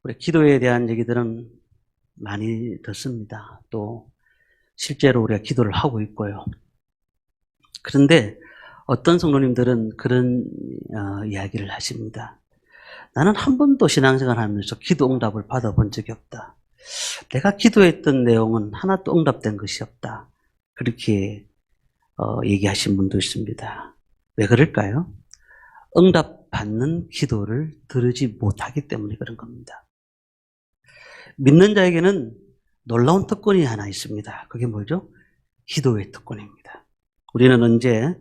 우리 기도에 대한 얘기들은 많이 듣습니다. 또 실제로 우리가 기도를 하고 있고요. 그런데 어떤 성도님들은 그런 이야기를 하십니다. 나는 한 번도 신앙생활 하면서 기도 응답을 받아본 적이 없다. 내가 기도했던 내용은 하나도 응답된 것이 없다. 그렇게 얘기하신 분도 있습니다. 왜 그럴까요? 응답받는 기도를 들으지 못하기 때문에 그런 겁니다. 믿는 자에게는 놀라운 특권이 하나 있습니다. 그게 뭐죠? 기도의 특권입니다. 우리는 언제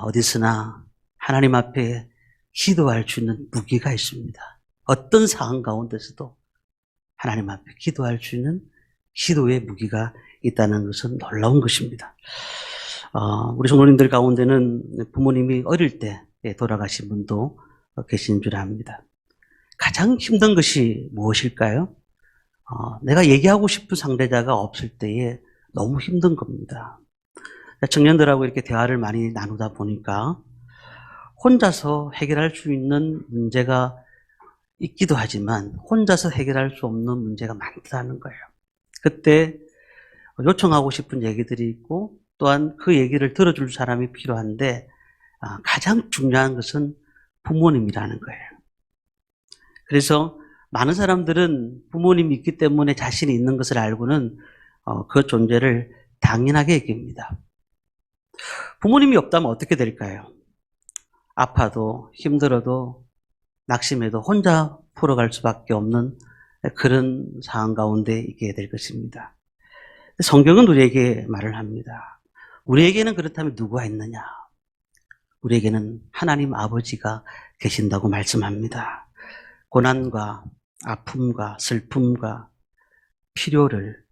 어디서나 하나님 앞에 기도할 수 있는 무기가 있습니다. 어떤 상황 가운데서도 하나님 앞에 기도할 수 있는 기도의 무기가 있다는 것은 놀라운 것입니다. 우리 성도님들 가운데는 부모님이 어릴 때 돌아가신 분도 계신 줄 압니다. 가장 힘든 것이 무엇일까요? 내가 얘기하고 싶은 상대자가 없을 때에 너무 힘든 겁니다. 청년들하고 이렇게 대화를 많이 나누다 보니까 혼자서 해결할 수 있는 문제가 있기도 하지만 혼자서 해결할 수 없는 문제가 많다는 거예요. 그때 요청하고 싶은 얘기들이 있고 또한 그 얘기를 들어줄 사람이 필요한데 가장 중요한 것은 부모님이라는 거예요. 그래서 많은 사람들은 부모님이 있기 때문에 자신이 있는 것을 알고는 그 존재를 당연하게 여깁니다. 부모님이 없다면 어떻게 될까요? 아파도 힘들어도 낙심해도 혼자 풀어갈 수밖에 없는 그런 상황 가운데 있게 될 것입니다. 성경은 우리에게 말을 합니다. 우리에게는 그렇다면 누구가 있느냐? 우리에게는 하나님 아버지가 계신다고 말씀합니다. 고난과 아픔과 슬픔과 필요를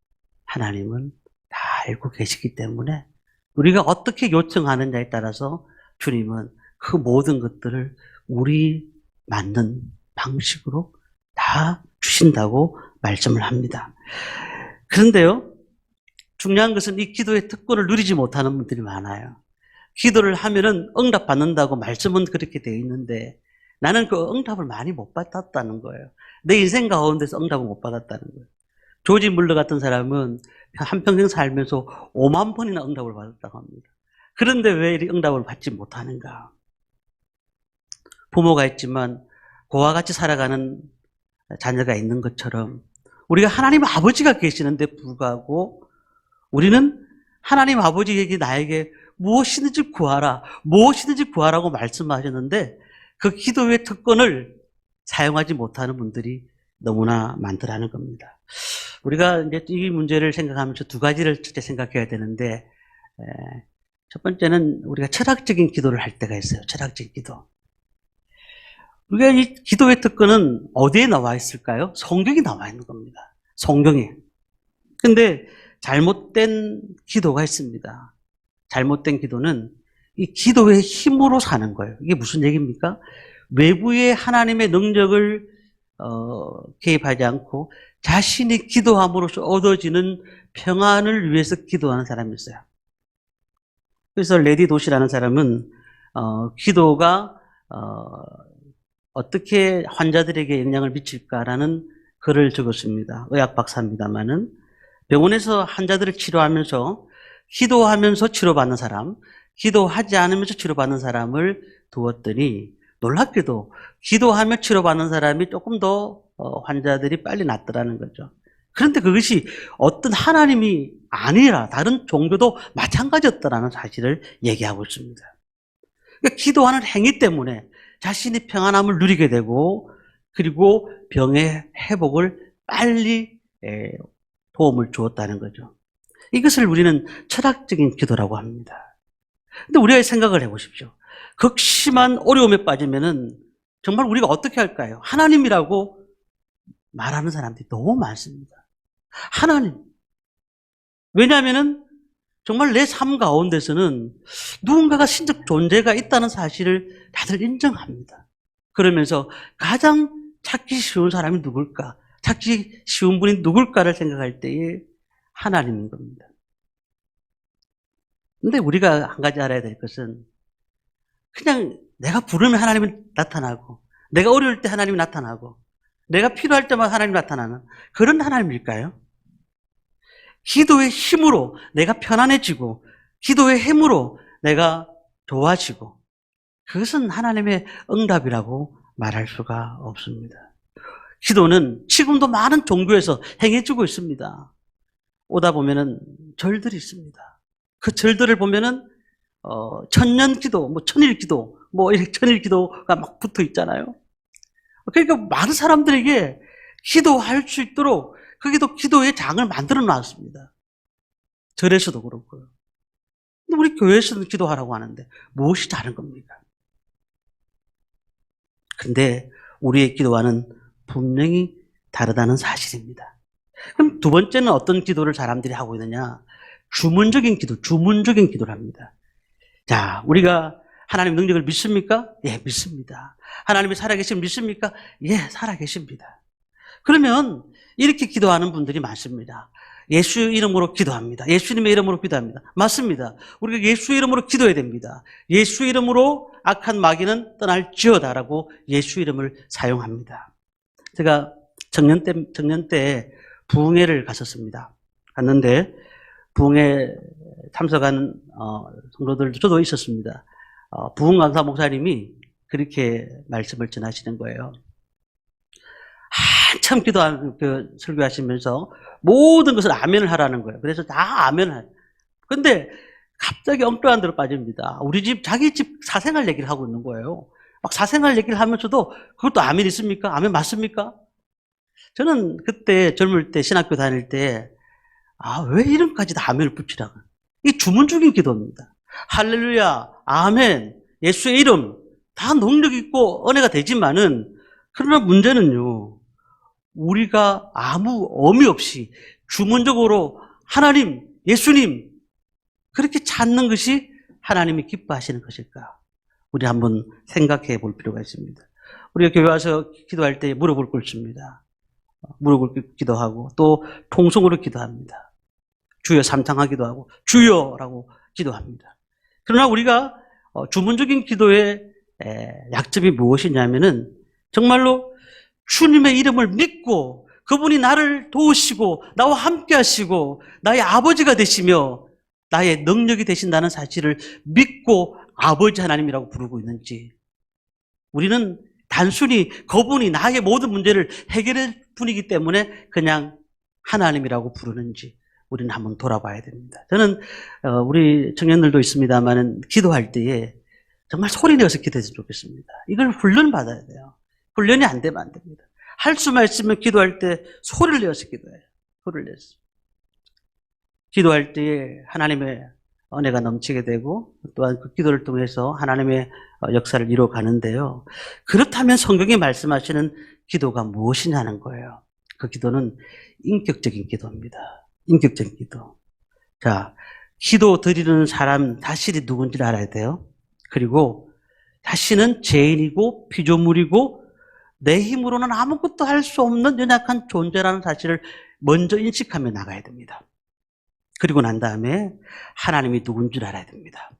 하나님은 다 알고 계시기 때문에 우리가 어떻게 요청하느냐에 따라서 주님은 그 모든 것들을 우리 맞는 방식으로 다 주신다고 말씀을 합니다. 그런데요, 중요한 것은 이 기도의 특권을 누리지 못하는 분들이 많아요. 기도를 하면은 응답받는다고 말씀은 그렇게 되어 있는데 나는 그 응답을 많이 못 받았다는 거예요. 내 인생 가운데서 응답을 못 받았다는 거예요. 조지 물러 같은 사람은 한평생 살면서 5만 번이나 응답을 받았다고 합니다. 그런데 왜 이 응답을 받지 못하는가? 부모가 있지만 그와 같이 살아가는 자녀가 있는 것처럼 우리가 하나님 아버지가 계시는데 불구하고 우리는 하나님 아버지에게 나에게 무엇이든지 구하라, 무엇이든지 구하라고 말씀하셨는데 그 기도의 특권을 사용하지 못하는 분들이 너무나 많더라는 겁니다. 우리가 이제 이 문제를 생각하면서 두 가지를 첫째 생각해야 되는데, 첫 번째는 우리가 철학적인 기도를 할 때가 있어요. 철학적인 기도. 우리가 이 기도의 특권은 어디에 나와 있을까요? 성경에 나와 있는 겁니다. 성경에. 근데 잘못된 기도가 있습니다. 잘못된 기도는 이 기도의 힘으로 사는 거예요. 이게 무슨 얘기입니까? 외부의 하나님의 능력을 개입하지 않고 자신이 기도함으로써 얻어지는 평안을 위해서 기도하는 사람이 있어요. 그래서 레디 도시라는 사람은 기도가 어떻게 환자들에게 영향을 미칠까라는 글을 적었습니다. 의학 박사입니다만은 병원에서 환자들을 치료하면서 기도하면서 치료받는 사람, 기도하지 않으면서 치료받는 사람을 두었더니 놀랍게도 기도하며 치료받는 사람이 조금 더 환자들이 빨리 낫더라는 거죠. 그런데 그것이 어떤 하나님이 아니라 다른 종교도 마찬가지였다라는 사실을 얘기하고 있습니다. 그러니까 기도하는 행위 때문에 자신이 평안함을 누리게 되고 그리고 병의 회복을 빨리 도움을 주었다는 거죠. 이것을 우리는 철학적인 기도라고 합니다. 근데 우리가 생각을 해보십시오. 극심한 어려움에 빠지면은 정말 우리가 어떻게 할까요? 하나님이라고 말하는 사람들이 너무 많습니다. 하나님. 왜냐하면은 정말 내 삶 가운데서는 누군가가 신적 존재가 있다는 사실을 다들 인정합니다. 그러면서 가장 찾기 쉬운 사람이 누굴까? 찾기 쉬운 분이 누굴까를 생각할 때에 하나님인 겁니다. 근데 우리가 한 가지 알아야 될 것은 그냥 내가 부르면 하나님이 나타나고 내가 어려울 때 하나님이 나타나고 내가 필요할 때마다 하나님 나타나는 그런 하나님일까요? 기도의 힘으로 내가 편안해지고 기도의 힘으로 내가 좋아지고 그것은 하나님의 응답이라고 말할 수가 없습니다. 기도는 지금도 많은 종교에서 행해지고 있습니다. 오다 보면은 절들이 있습니다. 그 절들을 보면은 천년 기도, 천일 기도, 이렇게 천일 기도가 막 붙어 있잖아요. 그러니까 많은 사람들에게 기도할 수 있도록 거기도 기도의 장을 만들어 놨습니다. 절에서도 그렇고요. 근데 우리 교회에서는 기도하라고 하는데 무엇이 다른 겁니까? 근데 우리의 기도와는 분명히 다르다는 사실입니다. 그럼 두 번째는 어떤 기도를 사람들이 하고 있느냐? 주문적인 기도를 합니다. 자, 우리가 하나님 능력을 믿습니까? 예, 믿습니다. 하나님이 살아계신 믿습니까? 예, 살아계십니다. 그러면 이렇게 기도하는 분들이 많습니다. 예수 이름으로 기도합니다. 예수님의 이름으로 기도합니다. 맞습니다. 우리가 예수 이름으로 기도해야 됩니다. 예수 이름으로 악한 마귀는 떠날지어다라고 예수 이름을 사용합니다. 제가 청년 때 부흥회를 갔었습니다. 갔는데 부흥회 참석한 성도들도 저도 있었습니다. 부흥 강사 목사님이 그렇게 말씀을 전하시는 거예요. 한참 설교하시면서 모든 것을 아멘을 하라는 거예요. 그래서 다 아멘을 해요. 근데 갑자기 엉뚱한 데로 빠집니다. 우리 집, 자기 집 사생활 얘기를 하고 있는 거예요. 막 사생활 얘기를 하면서도 그것도 아멘 있습니까? 아멘 맞습니까? 저는 그때 젊을 때 신학교 다닐 때 왜 이름까지 다 아멘을 붙이라고. 이 주문적인 기도입니다. 할렐루야, 아멘, 예수의 이름 다 능력 있고 은혜가 되지만은 그러나 문제는요. 우리가 아무 의미 없이 주문적으로 하나님, 예수님 그렇게 찾는 것이 하나님이 기뻐하시는 것일까? 우리 한번 생각해 볼 필요가 있습니다. 우리가 교회 와서 기도할 때 무릎을 꿇습니다. 무릎을 기도하고 또 통성으로 기도합니다. 주여 삼창하기도 하고 주여라고 기도합니다. 그러나 우리가 주문적인 기도의 약점이 무엇이냐면은 정말로 주님의 이름을 믿고 그분이 나를 도우시고 나와 함께 하시고 나의 아버지가 되시며 나의 능력이 되신다는 사실을 믿고 아버지 하나님이라고 부르고 있는지 우리는 단순히 그분이 나의 모든 문제를 해결할 분이기 때문에 그냥 하나님이라고 부르는지 우리는 한번 돌아봐야 됩니다. 저는 우리 청년들도 있습니다만 기도할 때에 정말 소리 내어서 기도했으면 좋겠습니다. 이걸 훈련받아야 돼요. 훈련이 안 되면 안 됩니다. 할 수만 있으면 기도할 때 소리를 내어서 기도해요. 소리를 내서. 기도할 때에 하나님의 은혜가 넘치게 되고 또한 그 기도를 통해서 하나님의 역사를 이루어 가는데요. 그렇다면 성경이 말씀하시는 기도가 무엇이냐는 거예요. 그 기도는 인격적인 기도입니다. 인격적인 기도. 자, 기도 드리는 사람 자신이 누군지를 알아야 돼요. 그리고 자신은 죄인이고 피조물이고 내 힘으로는 아무것도 할 수 없는 연약한 존재라는 사실을 먼저 인식하며 나가야 됩니다. 그리고 난 다음에 하나님이 누군지를 알아야 됩니다.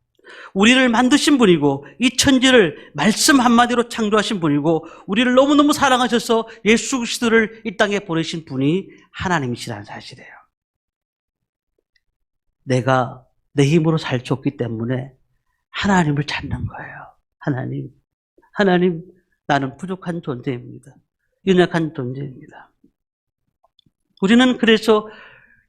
우리를 만드신 분이고 이 천지를 말씀 한마디로 창조하신 분이고 우리를 너무너무 사랑하셔서 예수 그리스도를 이 땅에 보내신 분이 하나님이시라는 사실이에요. 내가 내 힘으로 살 수 없기 때문에 하나님을 찾는 거예요. 하나님, 나는 부족한 존재입니다. 연약한 존재입니다. 우리는 그래서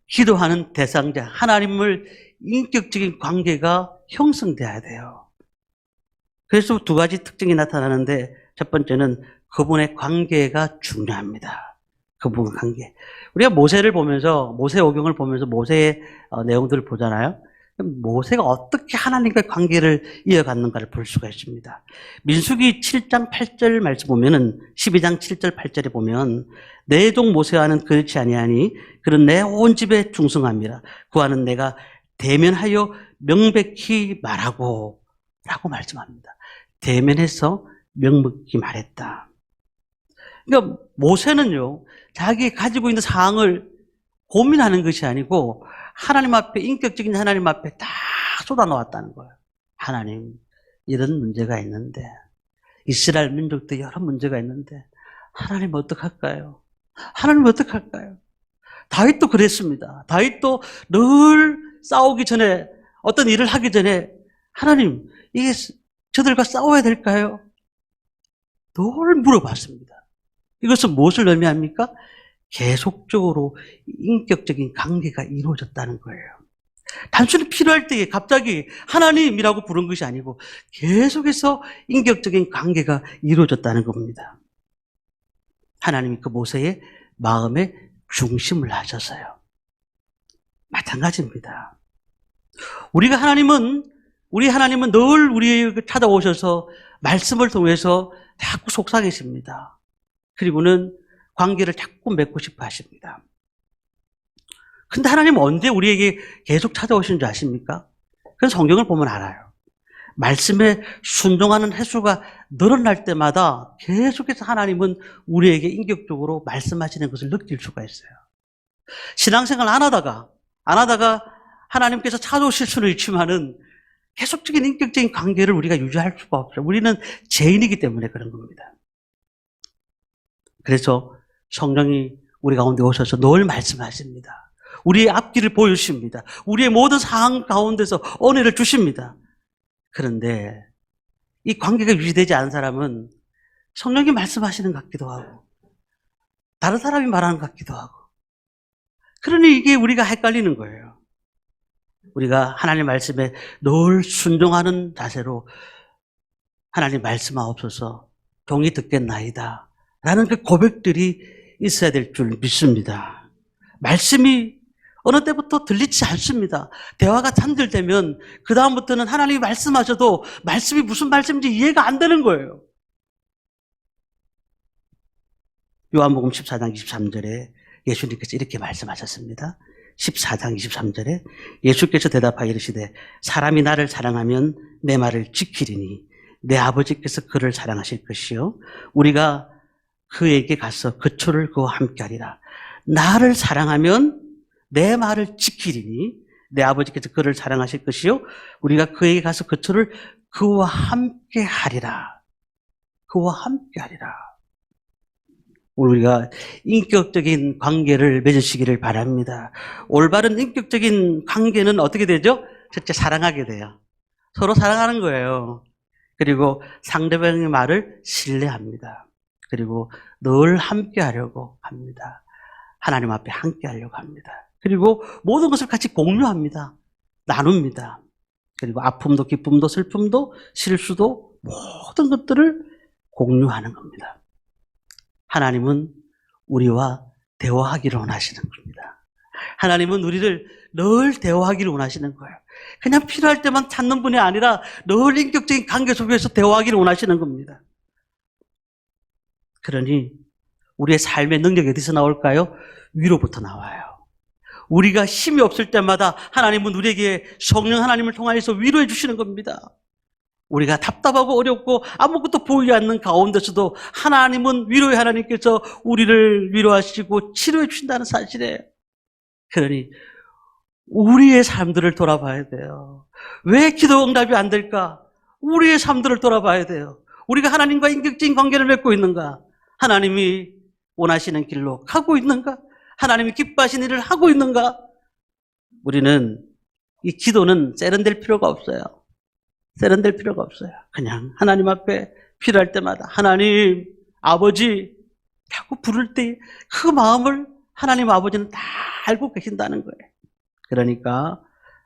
기도하는 대상자, 하나님을 인격적인 관계가 형성돼야 돼요. 그래서 두 가지 특징이 나타나는데 첫 번째는 그분의 관계가 중요합니다. 그분의 관계. 우리가 모세를 보면서 모세오경을 보면서 모세의 내용들을 보잖아요. 모세가 어떻게 하나님과의 관계를 이어갔는가를 볼 수가 있습니다. 민수기 7장 8절 말씀 보면은 12장 7절 8절에 보면 내 종 모세와는 그렇지 아니하니 그는 내 온 집에 충성함이라 그와는 내가 대면하여 명백히 말하고 라고 말씀합니다. 대면해서 명백히 말했다. 그러니까 모세는요 자기 가지고 있는 사항을 고민하는 것이 아니고 하나님 앞에 인격적인 하나님 앞에 딱 쏟아놓았다는 거예요. 하나님 이런 문제가 있는데 이스라엘 민족도 여러 문제가 있는데 하나님 어떡할까요? 하나님 어떡할까요? 다윗도 그랬습니다. 다윗도 늘 싸우기 전에, 어떤 일을 하기 전에, 하나님, 이게 저들과 싸워야 될까요? 늘 물어봤습니다. 이것은 무엇을 의미합니까? 계속적으로 인격적인 관계가 이루어졌다는 거예요. 단순히 필요할 때에 갑자기 하나님이라고 부른 것이 아니고 계속해서 인격적인 관계가 이루어졌다는 겁니다. 하나님이 그 모세의 마음의 중심을 하셔서요. 마찬가지입니다. 우리 하나님은 늘 우리에게 찾아오셔서 말씀을 통해서 자꾸 속삭이십니다. 그리고는 관계를 자꾸 맺고 싶어 하십니다. 근데 하나님은 언제 우리에게 계속 찾아오시는 줄 아십니까? 그건 성경을 보면 알아요. 말씀에 순종하는 횟수가 늘어날 때마다 계속해서 하나님은 우리에게 인격적으로 말씀하시는 것을 느낄 수가 있어요. 신앙생활 안 하다가 하나님께서 찾아오실 수는 있지만은 계속적인 인격적인 관계를 우리가 유지할 수가 없어요. 우리는 죄인이기 때문에 그런 겁니다. 그래서 성령이 우리 가운데 오셔서 늘 말씀하십니다. 우리의 앞길을 보여주십니다. 우리의 모든 상황 가운데서 은혜를 주십니다. 그런데 이 관계가 유지되지 않은 사람은 성령이 말씀하시는 것 같기도 하고 다른 사람이 말하는 것 같기도 하고, 그러니 이게 우리가 헷갈리는 거예요. 우리가 하나님 말씀에 늘 순종하는 자세로 하나님 말씀하옵소서 종이 듣겠나이다 라는 그 고백들이 있어야 될 줄 믿습니다. 말씀이 어느 때부터 들리지 않습니다. 대화가 잔들되면 그 다음부터는 하나님이 말씀하셔도 말씀이 무슨 말씀인지 이해가 안 되는 거예요. 요한복음 14장 23절에 예수님께서 이렇게 말씀하셨습니다. 14장 23절에 예수께서 대답하여 이르시되 사람이 나를 사랑하면 내 말을 지키리니 내 아버지께서 그를 사랑하실 것이요 우리가 그에게 가서 그초를 그와 함께하리라. 나를 사랑하면 내 말을 지키리니 내 아버지께서 그를 사랑하실 것이요 우리가 그에게 가서 그초를 그와 함께하리라. 그와 함께하리라. 우리가 인격적인 관계를 맺으시기를 바랍니다. 올바른 인격적인 관계는 어떻게 되죠? 첫째, 사랑하게 돼요. 서로 사랑하는 거예요. 그리고 상대방의 말을 신뢰합니다. 그리고 늘 함께 하려고 합니다. 하나님 앞에 함께 하려고 합니다. 그리고 모든 것을 같이 공유합니다. 나눕니다. 그리고 아픔도 기쁨도 슬픔도 실수도 모든 것들을 공유하는 겁니다. 하나님은 우리와 대화하기를 원하시는 겁니다. 하나님은 우리를 늘 대화하기를 원하시는 거예요. 그냥 필요할 때만 찾는 분이 아니라 늘 인격적인 관계 속에서 대화하기를 원하시는 겁니다. 그러니 우리의 삶의 능력이 어디서 나올까요? 위로부터 나와요. 우리가 힘이 없을 때마다 하나님은 우리에게 성령 하나님을 통하여서 위로해 주시는 겁니다. 우리가 답답하고 어렵고 아무것도 보이지 않는 가운데서도 하나님은 위로의 하나님께서 우리를 위로하시고 치료해 주신다는 사실이에요. 그러니 우리의 삶들을 돌아봐야 돼요. 왜 기도 응답이 안 될까? 우리의 삶들을 돌아봐야 돼요. 우리가 하나님과 인격적인 관계를 맺고 있는가? 하나님이 원하시는 길로 가고 있는가? 하나님이 기뻐하시는 일을 하고 있는가? 우리는 이 기도는 세련될 필요가 없어요. 세련될 필요가 없어요. 그냥 하나님 앞에 필요할 때마다 하나님, 아버지 자꾸 부를 때 그 마음을 하나님 아버지는 다 알고 계신다는 거예요. 그러니까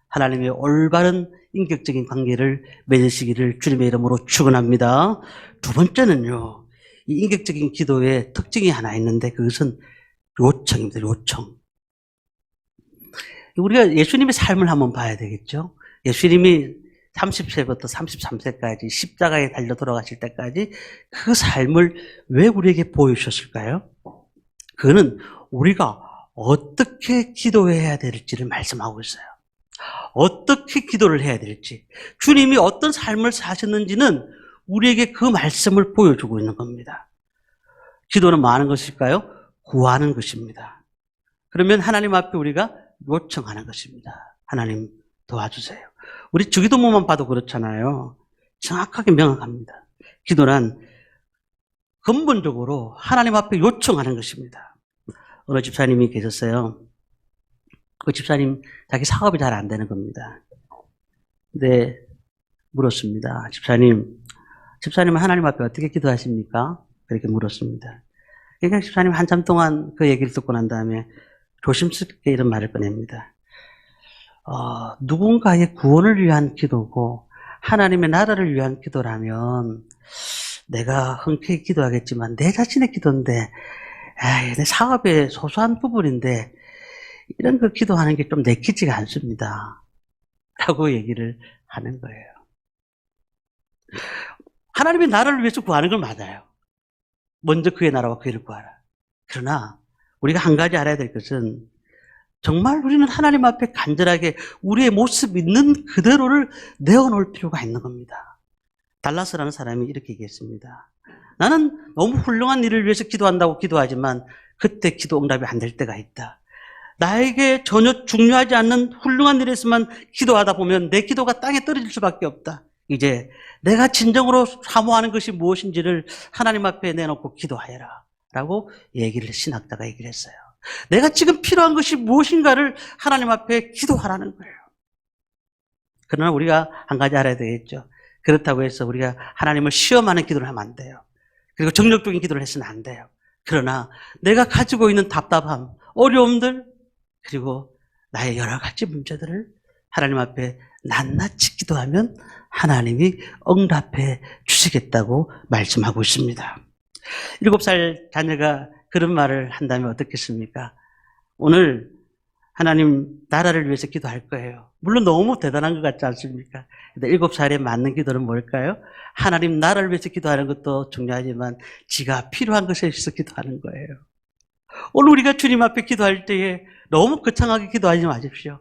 하나님의 올바른 인격적인 관계를 맺으시기를 주님의 이름으로 축원합니다. 두 번째는요, 이 인격적인 기도의 특징이 하나 있는데 그것은 요청입니다. 요청. 우리가 예수님의 삶을 한번 봐야 되겠죠. 예수님이 30세부터 33세까지 십자가에 달려 돌아가실 때까지 그 삶을 왜 우리에게 보여주셨을까요? 그거는 우리가 어떻게 기도해야 될지를 말씀하고 있어요. 어떻게 기도를 해야 될지, 주님이 어떤 삶을 사셨는지는 우리에게 그 말씀을 보여주고 있는 겁니다. 기도는 뭐 하는 것일까요? 구하는 것입니다. 그러면 하나님 앞에 우리가 요청하는 것입니다. 하나님 도와주세요. 우리 주기도문만 봐도 그렇잖아요. 정확하게 명확합니다. 기도란 근본적으로 하나님 앞에 요청하는 것입니다. 어느 집사님이 계셨어요. 그 집사님 자기 사업이 잘 안 되는 겁니다. 근데 물었습니다. 집사님은 하나님 앞에 어떻게 기도하십니까? 그렇게 물었습니다. 그러니까 집사님 한참 동안 그 얘기를 듣고 난 다음에 조심스럽게 이런 말을 꺼냅니다. 누군가의 구원을 위한 기도고 하나님의 나라를 위한 기도라면 내가 흔쾌히 기도하겠지만 내 자신의 기도인데 내 사업의 소소한 부분인데 이런 거 기도하는 게 좀 내키지가 않습니다. 라고 얘기를 하는 거예요. 하나님의 나라를 위해서 구하는 건 맞아요. 먼저 그의 나라와 그의 일을 구하라. 그러나 우리가 한 가지 알아야 될 것은 정말 우리는 하나님 앞에 간절하게 우리의 모습 있는 그대로를 내어놓을 필요가 있는 겁니다. 달라스라는 사람이 이렇게 얘기했습니다. 나는 너무 훌륭한 일을 위해서 기도한다고 기도하지만 그때 기도 응답이 안 될 때가 있다. 나에게 전혀 중요하지 않는 훌륭한 일에서만 기도하다 보면 내 기도가 땅에 떨어질 수밖에 없다. 이제 내가 진정으로 사모하는 것이 무엇인지를 하나님 앞에 내놓고 기도하여라 라고 신학자가 얘기를 했어요. 내가 지금 필요한 것이 무엇인가를 하나님 앞에 기도하라는 거예요. 그러나 우리가 한 가지 알아야 되겠죠. 그렇다고 해서 우리가 하나님을 시험하는 기도를 하면 안 돼요. 그리고 정력적인 기도를 해서는 안 돼요. 그러나 내가 가지고 있는 답답함, 어려움들, 그리고 나의 여러 가지 문제들을 하나님 앞에 낱낱이 기도하면 하나님이 응답해 주시겠다고 말씀하고 있습니다. 7살 자녀가 그런 말을 한다면 어떻겠습니까? 오늘 하나님 나라를 위해서 기도할 거예요. 물론 너무 대단한 것 같지 않습니까? 근데 7살에 맞는 기도는 뭘까요? 하나님 나라를 위해서 기도하는 것도 중요하지만 지가 필요한 것에 있어서 기도하는 거예요. 오늘 우리가 주님 앞에 기도할 때에 너무 거창하게 기도하지 마십시오.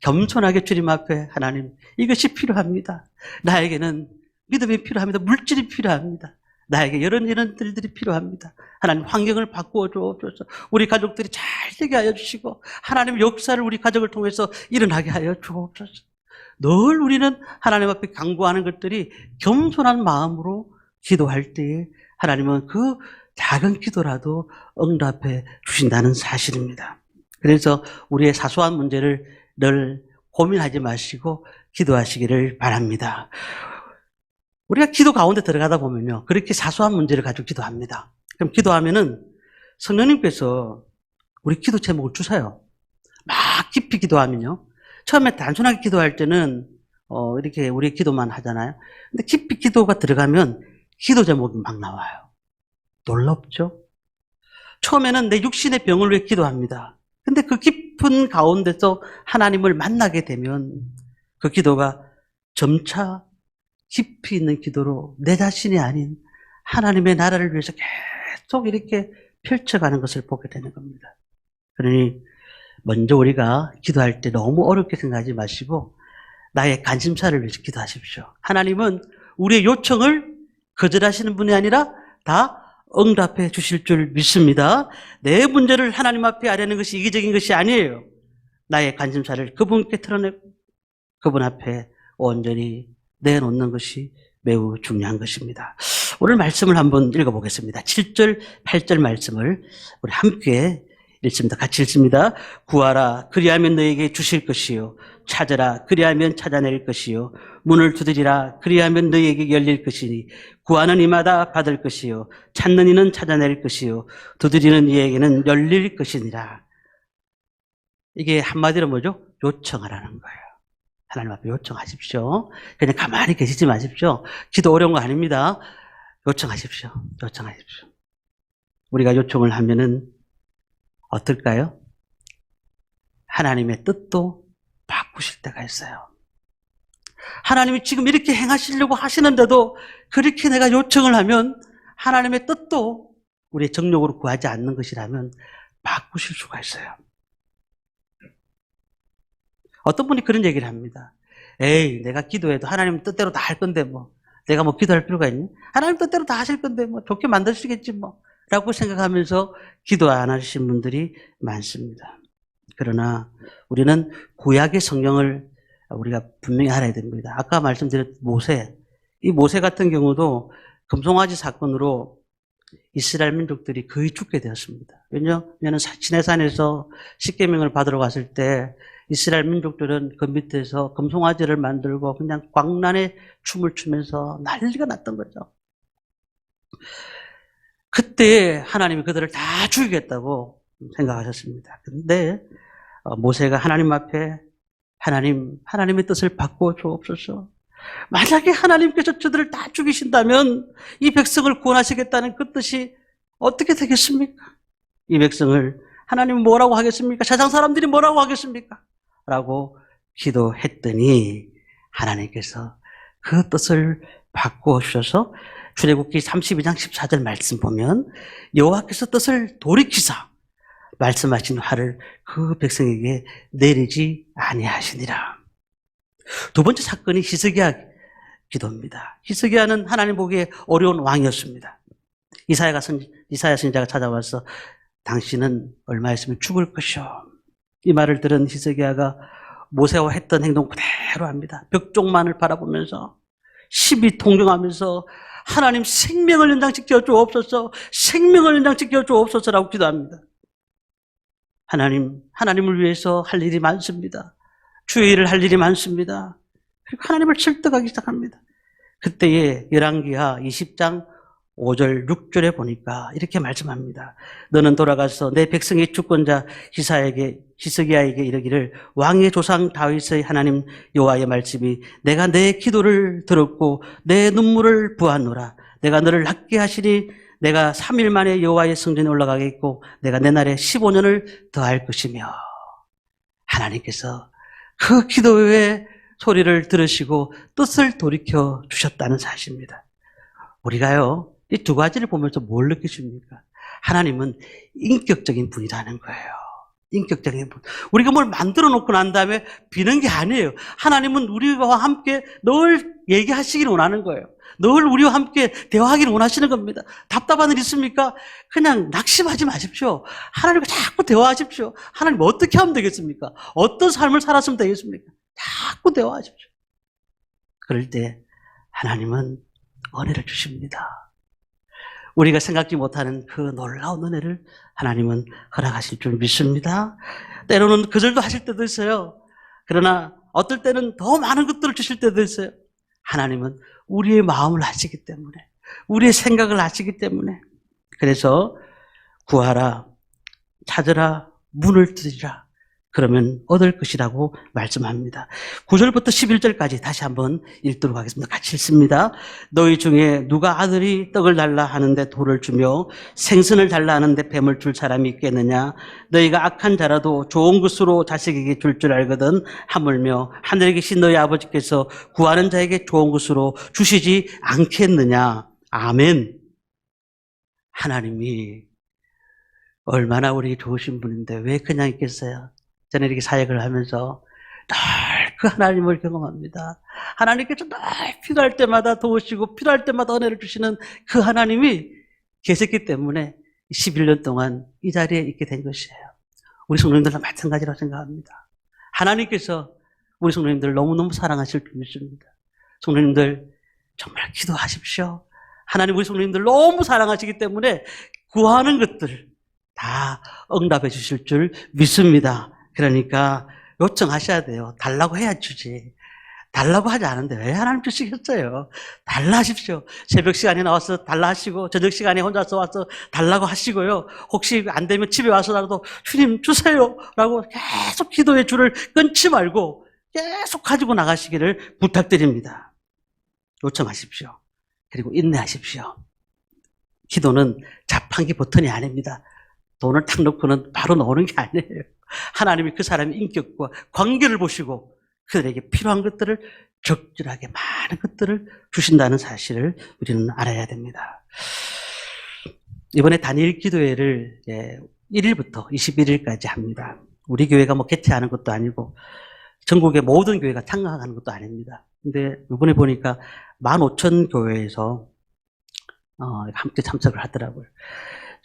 겸손하게 주님 앞에 하나님 이것이 필요합니다. 나에게는 믿음이 필요합니다. 물질이 필요합니다. 나에게 이런 일들이 필요합니다. 하나님 환경을 바꾸어 주옵소서. 우리 가족들이 잘 되게 하여 주시고 하나님의 역사를 우리 가족을 통해서 일어나게 하여 주옵소서. 늘 우리는 하나님 앞에 간구하는 것들이 겸손한 마음으로 기도할 때에 하나님은 그 작은 기도라도 응답해 주신다는 사실입니다. 그래서 우리의 사소한 문제를 늘 고민하지 마시고 기도하시기를 바랍니다. 우리가 기도 가운데 들어가다 보면요, 그렇게 사소한 문제를 가지고 기도합니다. 그럼 기도하면은 성령님께서 우리 기도 제목을 주세요. 막 깊이 기도하면요, 처음에 단순하게 기도할 때는 이렇게 우리 기도만 하잖아요. 근데 깊이 기도가 들어가면 기도 제목이 막 나와요. 놀랍죠? 처음에는 내 육신의 병을 위해 기도합니다. 근데 그 깊은 가운데서 하나님을 만나게 되면 그 기도가 점차 깊이 있는 기도로 내 자신이 아닌 하나님의 나라를 위해서 계속 이렇게 펼쳐가는 것을 보게 되는 겁니다. 그러니 먼저 우리가 기도할 때 너무 어렵게 생각하지 마시고 나의 관심사를 위해서 기도하십시오. 하나님은 우리의 요청을 거절하시는 분이 아니라 다 응답해 주실 줄 믿습니다. 내 문제를 하나님 앞에 아뢰는 것이 이기적인 것이 아니에요. 나의 관심사를 그분께 털어내고 그분 앞에 온전히 내놓는 것이 매우 중요한 것입니다. 오늘 말씀을 한번 읽어보겠습니다. 7절, 8절 말씀을 우리 함께 읽습니다. 같이 읽습니다. 구하라, 그리하면 너에게 주실 것이요. 찾으라, 그리하면 찾아낼 것이요. 문을 두드리라, 그리하면 너에게 열릴 것이니 구하는 이마다 받을 것이요. 찾는 이는 찾아낼 것이요. 두드리는 이에게는 열릴 것이니라. 이게 한마디로 뭐죠? 요청하라는 거예요. 하나님 앞에 요청하십시오. 그냥 가만히 계시지 마십시오. 기도 어려운 거 아닙니다. 요청하십시오. 요청하십시오. 우리가 요청을 하면은 어떨까요? 하나님의 뜻도 바꾸실 때가 있어요. 하나님이 지금 이렇게 행하시려고 하시는데도 그렇게 내가 요청을 하면 하나님의 뜻도 우리의 정욕으로 구하지 않는 것이라면 바꾸실 수가 있어요. 어떤 분이 그런 얘기를 합니다. 에이, 내가 기도해도 하나님 뜻대로 다 할 건데 내가 기도할 필요가 있니? 하나님 뜻대로 다 하실 건데 좋게 만드시겠지 라고 생각하면서 기도 안 하신 분들이 많습니다. 그러나 우리는 구약의 성경을 우리가 분명히 알아야 됩니다. 아까 말씀드렸던 모세, 이 모세 같은 경우도 금송아지 사건으로 이스라엘 민족들이 거의 죽게 되었습니다. 왜냐하면 시내산에서 십계명을 받으러 갔을 때 이스라엘 민족들은 그 밑에서 금송아지를 만들고 그냥 광란에 춤을 추면서 난리가 났던 거죠. 그때 하나님이 그들을 다 죽이겠다고 생각하셨습니다. 그런데 모세가 하나님 앞에 하나님의 뜻을 바꿔 주옵소서. 만약에 하나님께서 저들을 다 죽이신다면 이 백성을 구원하시겠다는 그 뜻이 어떻게 되겠습니까? 이 백성을 하나님은 뭐라고 하겠습니까? 세상 사람들이 뭐라고 하겠습니까? 라고 기도했더니 하나님께서 그 뜻을 바꾸어 주셔서 출애굽기 32장 14절 말씀 보면 여호와께서 뜻을 돌이키사 말씀하신 화를 그 백성에게 내리지 아니하시니라. 두 번째 사건이 히스기야 기도입니다. 히스기야는 하나님 보기에 어려운 왕이었습니다. 이사야 선지자가 찾아와서 당신은 얼마 있으면 죽을 것이오. 이 말을 들은 히스기야가 모세와 했던 행동 그대로 합니다. 벽종만을 바라보면서 시비 통경하면서 하나님 생명을 연장시켜 주옵소서, 생명을 연장시켜 주옵소서라고 기도합니다. 하나님을 위해서 할 일이 많습니다. 주의 일을 할 일이 많습니다. 그리고 하나님을 설득하기 시작합니다. 그때에 열왕기하 20장 5절 6절에 보니까 이렇게 말씀합니다. 너는 돌아가서 내 백성의 주권자 히스기야에게 이르기를 왕의 조상 다윗의 하나님 여호와의 말씀이 내가 내 기도를 들었고 내 눈물을 보았노라. 내가 너를 낫게 하시니 내가 3일 만에 여호와의 성전에 올라가겠고 내가 내 날에 15년을 더할 것이며. 하나님께서 그 기도의 소리를 들으시고 뜻을 돌이켜 주셨다는 사실입니다. 우리가요, 이 두 가지를 보면서 뭘 느끼십니까? 하나님은 인격적인 분이라는 거예요. 인격적인 분. 우리가 뭘 만들어 놓고 난 다음에 비는 게 아니에요. 하나님은 우리와 함께 늘 얘기하시기를 원하는 거예요. 늘 우리와 함께 대화하기를 원하시는 겁니다. 답답한 일 있습니까? 그냥 낙심하지 마십시오. 하나님과 자꾸 대화하십시오. 하나님 어떻게 하면 되겠습니까? 어떤 삶을 살았으면 되겠습니까? 자꾸 대화하십시오. 그럴 때 하나님은 은혜를 주십니다. 우리가 생각지 못하는 그 놀라운 은혜를 하나님은 허락하실 줄 믿습니다. 때로는 거절도 하실 때도 있어요. 그러나 어떨 때는 더 많은 것들을 주실 때도 있어요. 하나님은 우리의 마음을 아시기 때문에, 우리의 생각을 아시기 때문에. 그래서 구하라, 찾으라, 문을 두드리라. 그러면 얻을 것이라고 말씀합니다. 9절부터 11절까지 다시 한번 읽도록 하겠습니다. 같이 읽습니다. 너희 중에 누가 아들이 떡을 달라 하는데 돌을 주며 생선을 달라 하는데 뱀을 줄 사람이 있겠느냐? 너희가 악한 자라도 좋은 것으로 자식에게 줄 줄 알거든. 하물며 하늘에 계신 너희 아버지께서 구하는 자에게 좋은 것으로 주시지 않겠느냐? 아멘. 하나님이 얼마나 우리 좋으신 분인데 왜 그냥 있겠어요? 저는 이렇게 사역을 하면서 늘 그 하나님을 경험합니다. 하나님께서 늘 필요할 때마다 도우시고 필요할 때마다 은혜를 주시는 그 하나님이 계셨기 때문에 11년 동안 이 자리에 있게 된 것이에요. 우리 성도님들과 마찬가지라고 생각합니다. 하나님께서 우리 성도님들을 너무너무 사랑하실 줄 믿습니다. 성도님들 정말 기도하십시오. 하나님 우리 성도님들 너무 사랑하시기 때문에 구하는 것들 다 응답해 주실 줄 믿습니다. 그러니까 요청하셔야 돼요. 달라고 해야 주지. 달라고 하지 않은데 왜 하나님 주시겠어요? 달라 하십시오. 새벽 시간에 나와서 달라 하시고 저녁 시간에 혼자서 와서 달라고 하시고요. 혹시 안 되면 집에 와서라도 주님 주세요 라고 계속 기도의 줄을 끊지 말고 계속 가지고 나가시기를 부탁드립니다. 요청하십시오. 그리고 인내하십시오. 기도는 자판기 버튼이 아닙니다. 돈을 탁 넣고는 바로 나오는 게 아니에요. 하나님이 그 사람의 인격과 관계를 보시고 그들에게 필요한 것들을 적절하게 많은 것들을 주신다는 사실을 우리는 알아야 됩니다. 이번에 단일 기도회를 1일부터 21일까지 합니다. 우리 교회가 뭐 개최하는 것도 아니고 전국의 모든 교회가 참가하는 것도 아닙니다. 근데 이번에 보니까 15,000교회에서 함께 참석을 하더라고요.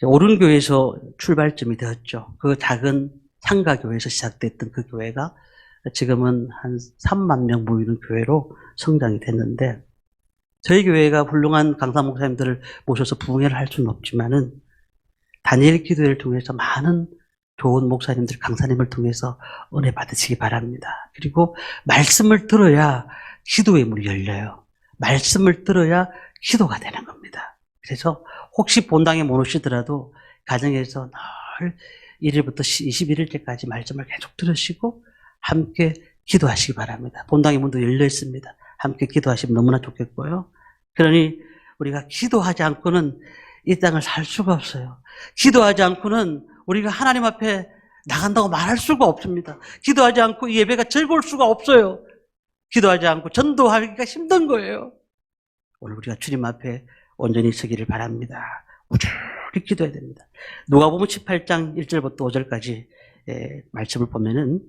오른교회에서 출발점이 되었죠. 그 작은 상가교회에서 시작됐던 그 교회가 지금은 한 3만 명 모이는 교회로 성장이 됐는데 저희 교회가 훌륭한 강사 목사님들을 모셔서 부흥회를 할 수는 없지만은 다니엘 기도회를 통해서 많은 좋은 목사님들, 강사님을 통해서 은혜 받으시기 바랍니다. 그리고 말씀을 들어야 기도의 문이 열려요. 말씀을 들어야 기도가 되는 겁니다. 그래서 혹시 본당에 못 오시더라도 가정에서 늘 1일부터 21일째까지 말씀을 계속 들으시고 함께 기도하시기 바랍니다. 본당의 문도 열려 있습니다. 함께 기도하시면 너무나 좋겠고요. 그러니 우리가 기도하지 않고는 이 땅을 살 수가 없어요. 기도하지 않고는 우리가 하나님 앞에 나간다고 말할 수가 없습니다. 기도하지 않고 이 예배가 즐거울 수가 없어요. 기도하지 않고 전도하기가 힘든 거예요. 오늘 우리가 주님 앞에 온전히 서기를 바랍니다. 우주리 기도해야 됩니다. 누가복음 18장 1절부터 5절까지 말씀을 보면은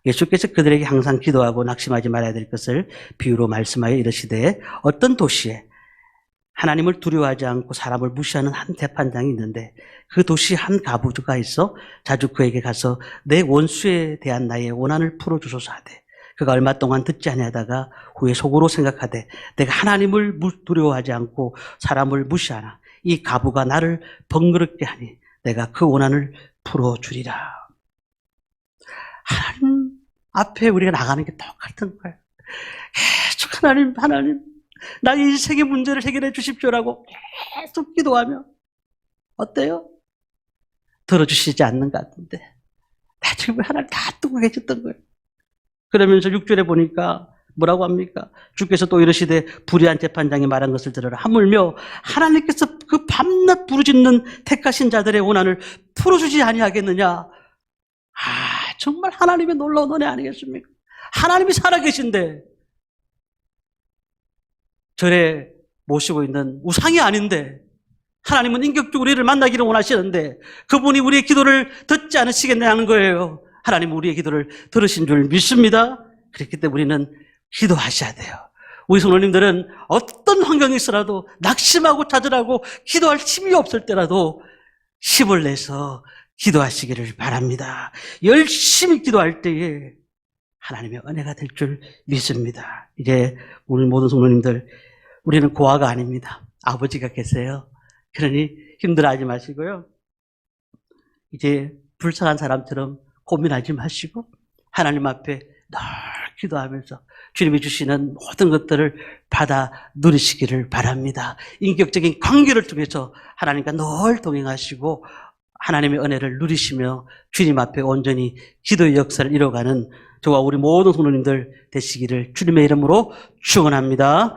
예수께서 그들에게 항상 기도하고 낙심하지 말아야 될 것을 비유로 말씀하여 이르시되 어떤 도시에 하나님을 두려워하지 않고 사람을 무시하는 한 재판장이 있는데 그 도시에 한 가부가 있어 자주 그에게 가서 내 원수에 대한 나의 원한을 풀어주소서 하되 그가 얼마 동안 듣지 아니하다가 후에 속으로 생각하되 내가 하나님을 두려워하지 않고 사람을 무시하나 이 가부가 나를 번거롭게 하니 내가 그 원한을 풀어주리라. 하나님 앞에 우리가 나가는 게 똑같은 거예요. 계속 하나님 나의 인생의 문제를 해결해 주십시오라고 계속 기도하면 어때요? 들어주시지 않는 것 같은데 나중에 하나님 다 뜨고 계셨던 거예요. 그러면서 6절에 보니까 뭐라고 합니까? 주께서 또 이르시되 불의한 재판장이 말한 것을 들으라. 하물며 하나님께서 그 밤낮 부르짖는 택하신 자들의 원한을 풀어주지 아니하겠느냐. 정말 하나님의 놀라운 은혜 아니겠습니까? 하나님이 살아계신데 절에 모시고 있는 우상이 아닌데 하나님은 인격적으로 우리를 만나기를 원하시는데 그분이 우리의 기도를 듣지 않으시겠냐는 거예요. 하나님은 우리의 기도를 들으신 줄 믿습니다. 그렇기 때문에 우리는 기도하셔야 돼요. 우리 성도님들은 어떤 환경이 있어라도 낙심하고 좌절하고 기도할 힘이 없을 때라도 힘을 내서 기도하시기를 바랍니다. 열심히 기도할 때에 하나님의 은혜가 될 줄 믿습니다. 이제 우리 모든 성도님들 우리는 고아가 아닙니다. 아버지가 계세요. 그러니 힘들어하지 마시고요. 이제 불쌍한 사람처럼 고민하지 마시고 하나님 앞에 늘 기도하면서 주님이 주시는 모든 것들을 받아 누리시기를 바랍니다. 인격적인 관계를 통해서 하나님과 늘 동행하시고 하나님의 은혜를 누리시며 주님 앞에 온전히 기도의 역사를 이뤄가는 저와 우리 모든 성도님들 되시기를 주님의 이름으로 축원합니다.